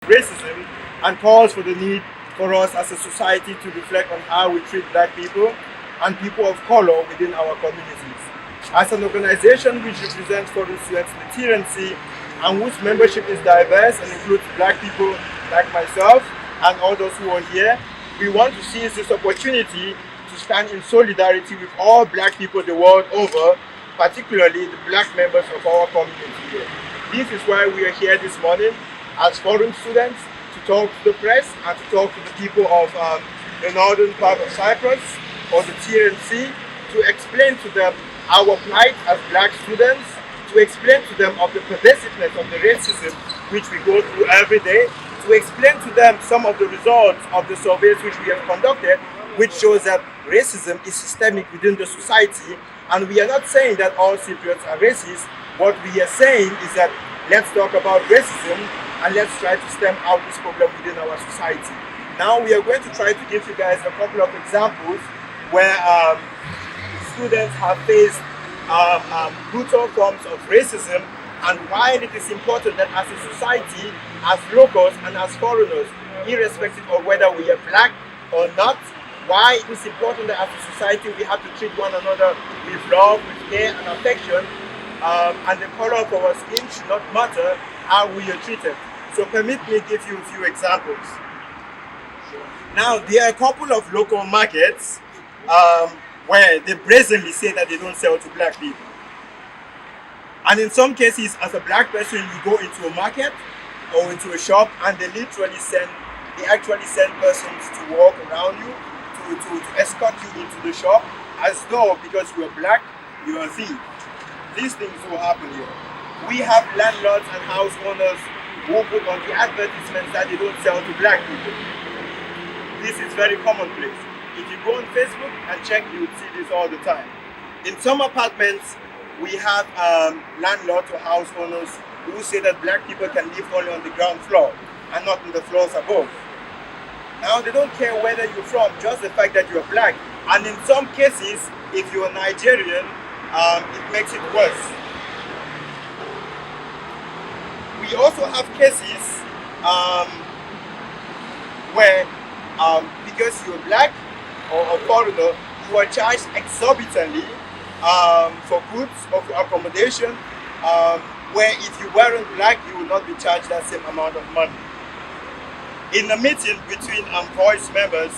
racism and calls for the need for us as a society to reflect on how we treat black people and people of color within our communities. As an organization which represents foreign students in the TRNC and whose membership is diverse and includes black people like myself and others who are here, we want to seize this opportunity to stand in solidarity with all black people the world over, particularly the black members of our community here. This is why we are here this morning as foreign students to talk to the press and to talk to the people of the northern part of Cyprus or the TRNC, to explain to them our plight as black students, to explain to them of the pervasiveness of the racism which we go through every day, to explain to them some of the results of the surveys which we have conducted, which shows that racism is systemic within the society. And we are not saying that all Cypriots are racist. What we are saying is that let's talk about racism and let's try to stem out this problem within our society. Now we are going to try to give you guys a couple of examples where students have faced brutal forms of racism, and why it is important that as a society, as locals and as foreigners, irrespective of whether we are black or not, why it is important that as a society we have to treat one another with love, with care and affection, and the color of our skin should not matter how we are treated. So permit me give you a few examples. Now there are a couple of local markets where they brazenly say that they don't sell to black people. And in some cases, as a black person, you go into a market or into a shop and they actually send persons to walk around you, to escort you into the shop, as though because you are black, you are a thief. These things will happen here. We have landlords and house owners who put on the advertisements that they don't sell to black people. This is very commonplace. If you go on Facebook and check, you would see this all the time. In some apartments, we have landlords or house owners who say that black people can live only on the ground floor and not on the floors above. Now they don't care whether you're from, just the fact that you're black. And in some cases, if you're Nigerian, it makes it worse. We also have cases where because you're black or a foreigner, you are charged exorbitantly for goods or for accommodation, where if you weren't black, you would not be charged that same amount of money. In a meeting between VOIS members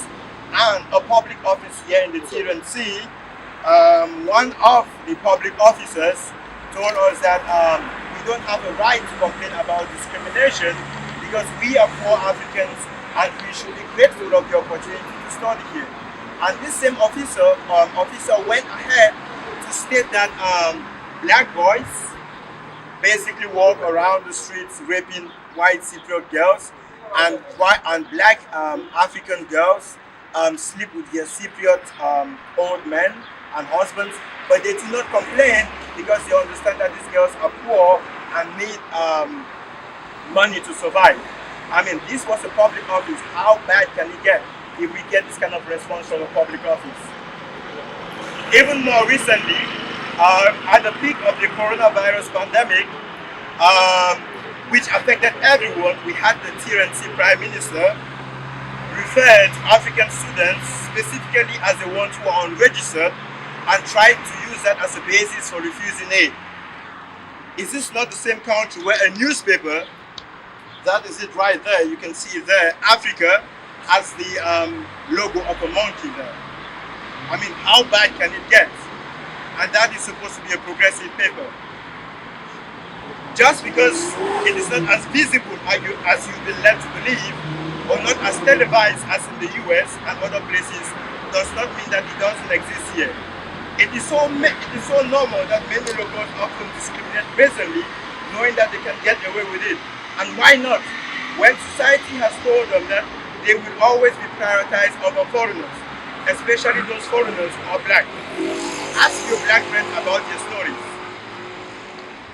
and a public office here in the TRNC, one of the public officers told us that we don't have a right to complain about discrimination because we are poor Africans and we should be grateful of the opportunity to study here. And this same officer went ahead to state that black boys basically walk around the streets raping white Cypriot girls, and black African girls sleep with their Cypriot old men and husbands, but they do not complain because they understand that these girls are poor and need money to survive. I mean, this was a public office. How bad can it get if we get this kind of response from a public office? Even more recently, at the peak of the coronavirus pandemic, which affected everyone, we had the TRNC Prime Minister refer to African students specifically as the ones who are unregistered and tried to use that as a basis for refusing aid. Is this not the same country where a newspaper, that is it right there, you can see there, Africa has the logo of a monkey there. I mean, how bad can it get? And that is supposed to be a progressive paper. Just because it is not as visible as you've been led to believe, or not as televised as in the US and other places, does not mean that it doesn't exist here. It is so normal that many locals often discriminate brazenly, knowing that they can get away with it. And why not? When society has told them that they will always be prioritized over foreigners, especially those foreigners who are black. Ask your black friends about their stories.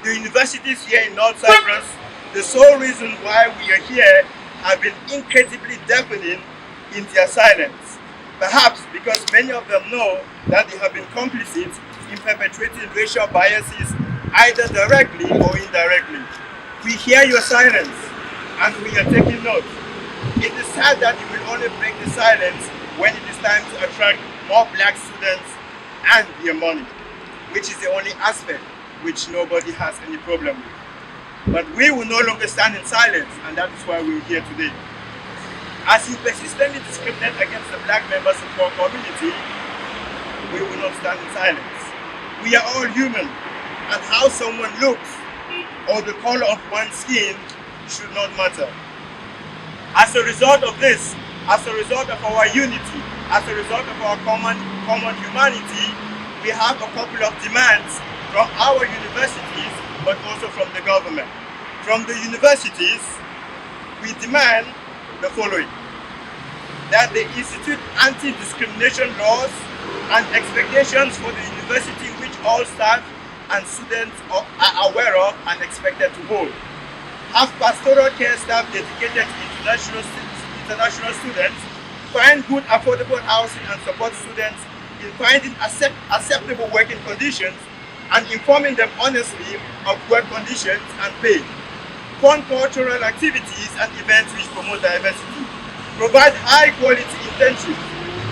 The universities here in North Cyprus, the sole reason why we are here, have been incredibly deafening in their silence. Perhaps because many of them know that they have been complicit in perpetrating racial biases either directly or indirectly. We hear your silence. and we are taking note. It is sad that you will only break the silence when it is time to attract more black students and their money, which is the only aspect which nobody has any problem with. But we will no longer stand in silence, and that is why we're here today. As you persistently discriminate against the black members of our community, we will not stand in silence. We are all human, and how someone looks or the color of one's skin should not matter. As a result of this, as a result of our unity, as a result of our common humanity, we have a couple of demands from our universities, but also from the government. From the universities, we demand the following: that they institute anti-discrimination laws and expectations for the university which all staff and students are aware of and expected to hold. Have pastoral care staff dedicated to international students, find good affordable housing and support students in finding acceptable working conditions and informing them honestly of work conditions and pay. Fund cultural activities and events which promote diversity. Provide high quality internships.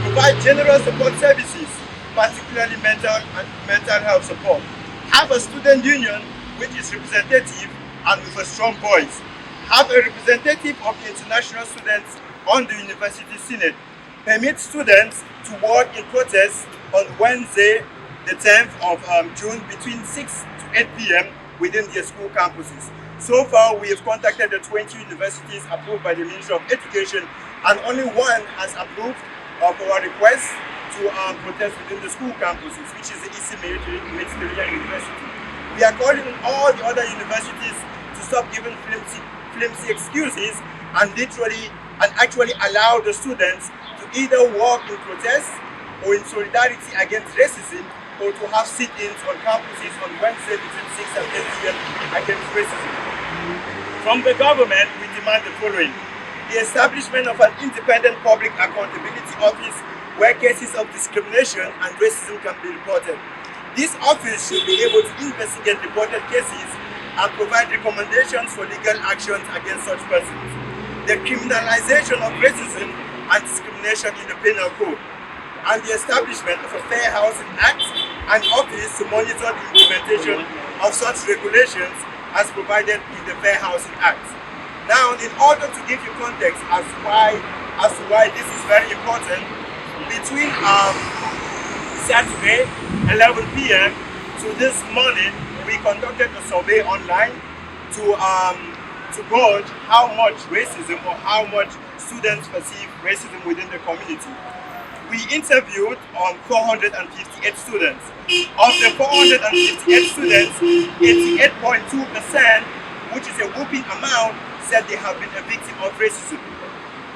Provide general support services, particularly mental health support. Have a student union which is representative and with a strong voice. Have a representative of the international students on the university senate. Permit students to work in protest on Wednesday, the 10th of June between 6 to 8 p.m. within their school campuses. So far, we have contacted the 20 universities approved by the Ministry of Education, and only one has approved of our request to protest within the school campuses, which is the EC Mediterranean University. We are calling on all the other universities to stop giving flimsy excuses and actually allow the students to either walk in protest or in solidarity against racism, or to have sit-ins on campuses on Wednesday between 6 and 8 p.m. against racism. From the government, we demand the following: the establishment of an independent public accountability office where cases of discrimination and racism can be reported. This office should be able to investigate reported cases and provide recommendations for legal actions against such persons. The criminalization of racism and discrimination in the penal code, and the establishment of a Fair Housing Act, an office to monitor the implementation of such regulations as provided in the Fair Housing Act. Now, in order to give you context as to why this is very important, between Saturday 11 p.m. to this morning, we conducted a survey online to gauge how much racism or how much students perceive racism within the community. We interviewed 458 students. Of the 458 students, 88.2%, which is a whooping amount, said they have been a victim of racism.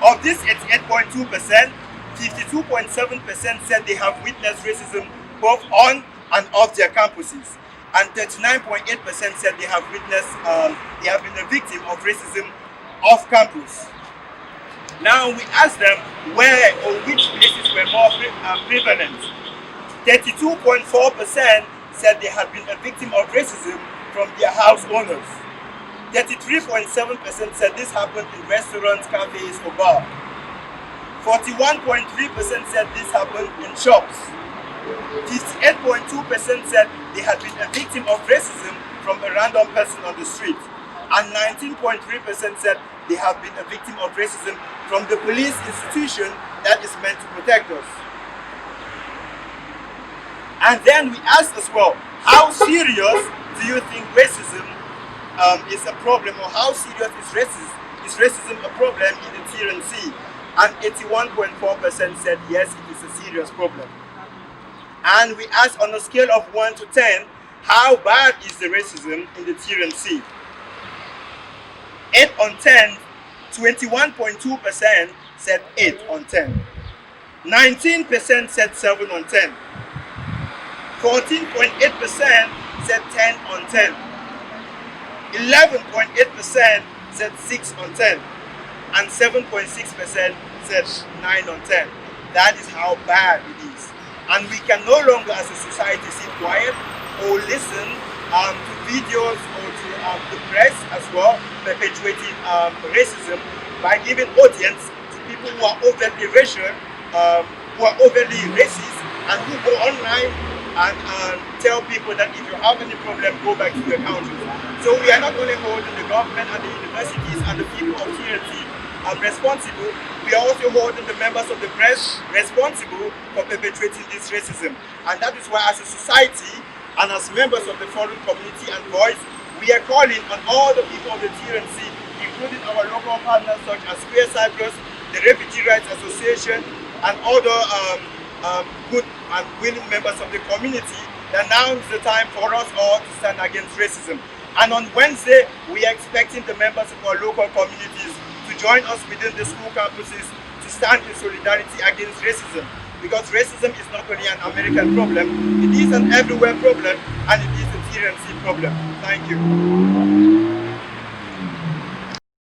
Of this 88.2%, 52.7% said they have witnessed racism both on and off their campuses, and 39.8% said they have been a victim of racism off campus. Now we asked them where or which places were more prevalent. 32.4% said they had been a victim of racism from their house owners. 33.7% said this happened in restaurants, cafes, or bars. 41.3% said this happened in shops. 58.2% said they had been a victim of racism from a random person on the street. And 19.3% said they have been a victim of racism from the police institution that is meant to protect us. And then we asked as well, how serious do you think racism is a problem, or how serious is racism a problem in the TRNC? And 81.4% said yes, it is a serious problem. And we asked on a scale of 1 to 10, how bad is the racism in the TRNC? 8 on 10, 21.2% said 8 on 10. 19% said 7 on 10. 14.8% said 10 on 10. 11.8% said 6 on 10. And 7.6% said 9 on 10. That is how bad it is. And we can no longer as a society sit quiet or listen to videos or to the press as well, perpetuating racism by giving audience to people who are overtly racial, who are overly racist, and who go online and tell people that if you have any problem, go back to your countries. So we are not only holding the government and the universities and the people of TRNC responsible, we are also holding the members of the press responsible for perpetuating this racism. And that is why as a society and as members of the foreign community and VOIS, we are calling on all the people of the TRNC, including our local partners such as Kuir Cyprus, the Refugee Rights Association, and other good and willing members of the community, that now is the time for us all to stand against racism. And on Wednesday, we are expecting the members of our local communities to join us within the school campuses to stand in solidarity against racism. Because racism is not only an American problem, it is an everywhere problem, and it is a TRNC problem. Thank you.